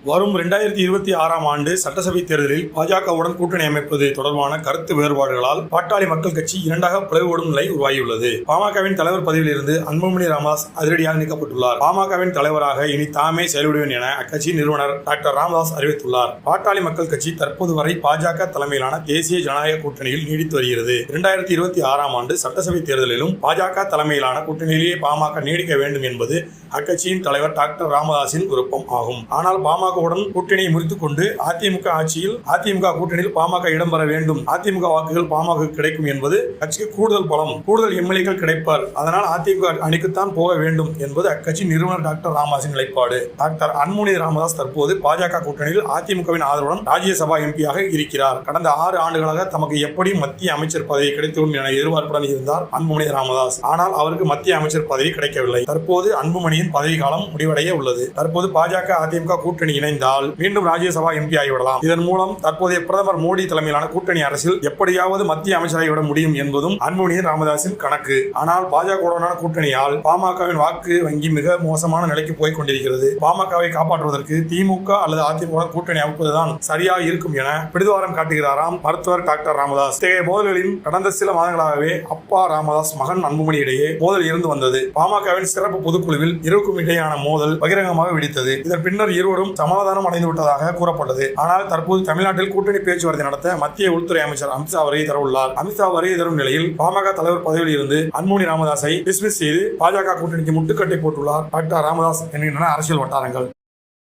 வரும் 2026ஆம் ஆண்டு சட்டசபை தேர்தலில் பாஜகவுடன் கூட்டணி அமைப்பது தொடர்பான கருத்து வேறுபாடுகளால் பாட்டாளி மக்கள் கட்சி இரண்டாக பிளவுபடும் நிலை உருவாகியுள்ளது. பாமகவின் தலைவர் பதவியில் இருந்து அன்புமணி ராமதாஸ் அதிரடியாக நீக்கப்பட்டுள்ளார். பாமகவின் தலைவராக இனி தாமே செயல்படுவேன் என அக்கட்சி நிறுவனர் டாக்டர் ராமதாஸ் அறிவித்துள்ளார். பாட்டாளி மக்கள் கட்சி தற்போது வரை பாஜக தலைமையிலான தேசிய ஜனநாயக கூட்டணியில் நீடித்து வருகிறது. 2026ஆம் ஆண்டு சட்டசபை தேர்தலிலும் பாஜக தலைமையிலான கூட்டணியிலேயே பாமக நீடிக்க வேண்டும் என்பது அக்கட்சியின் தலைவர் டாக்டர் ராமதாஸின் விருப்பம் ஆகும். ஆனால் பாமகவுடன் கூட்டணியை முறித்துக் கொண்டு அதிமுக ஆட்சியில் அதிமுக கூட்டணியில் பாமக இடம்பெற வேண்டும், அதிமுக வாக்குகள் பாமக கிடைக்கும் என்பது கட்சிக்கு கூடுதல் பலம், கூடுதல் எம்எல்ஏக்கள் கிடைப்பார், அதனால் அதிமுக அணிக்குத்தான் போக வேண்டும் என்பது அக்கட்சி நிறுவனர் டாக்டர் ராமதாஸின் நிலைப்பாடு. டாக்டர் அன்புமணி ராமதாஸ் தற்போது பாஜக கூட்டணியில் அதிமுகவின் ஆதரவுடன் ராஜ்யசபா எம்பியாக இருக்கிறார். கடந்த 6 ஆண்டுகளாக தமக்கு எப்படி மத்திய அமைச்சர் பதவி கிடைத்துவிடும் என எதிர்பார்ப்புடன் இருந்தார் அன்புமணி ராமதாஸ். ஆனால் அவருக்கு மத்திய அமைச்சர் பதவி கிடைக்கவில்லை. தற்போது அன்புமணியின் பதவி காலம் முடிவடைய உள்ளது. தற்போது பாஜக அதிமுக கூட்டணி இணைந்தால் மீண்டும் ராஜ்யசபா எம்பி ஆகிவிடலாம். இதன் மூலம் தற்போதைய பிரதமர் மோடி தலைமையிலான கூட்டணி அரசில் எப்படியாவது மத்திய அமைச்சராகிவிட முடியும் என்பதும் அன்புமணி ராமதாஸின் கணக்கு. ஆனால் பாஜகவுடனான கூட்டணியால் பாமகவின் வாக்கு வங்கி மிக மோசமான நிலைக்கு போய் கொண்டிருக்கிறது. பாமகவை காப்பாற்றுவதற்கு திமுக அல்லது அதிமுக கூட்டணி அமைப்பதுதான் சரியாக இருக்கும் என பிடிவாரம் காட்டுகிறாராம் மருத்துவர் டாக்டர் ராமதாஸ். இத்தகைய மோதல்களின் கடந்த சில மாதங்களாகவே அப்பா ராமதாஸ் மகன் அன்புமணி இடையே மோதல் இருந்து வந்தது. பாமகவின் சிறப்பு பொதுக்குழுவில் இருவருக்கும் இடையேயான மோதல் பகிரங்கமாக வெடித்தது. இதன் பின்னர் இருவரும் சமாதானம் அடைந்து விட்டதாக கூறப்பட்டது. ஆனால் தற்போது தமிழ்நாட்டில் கூட்டணி பேச்சுவார்த்தை நடத்த மத்திய உள்துறை அமைச்சர் அமித்ஷா வருகை தரவுள்ளார். அமித்ஷா வருகை தரும் நிலையில் பாமக தலைவர் பதவியில் இருந்து அன்புமணி ராமதாஸை டிஸ்மிஸ் செய்து பாஜக கூட்டணிக்கு முட்டுக்கட்டை போட்டுள்ளார் டாக்டர் ராமதாஸ் என்கின்றன அரசியல் வட்டாரங்கள்.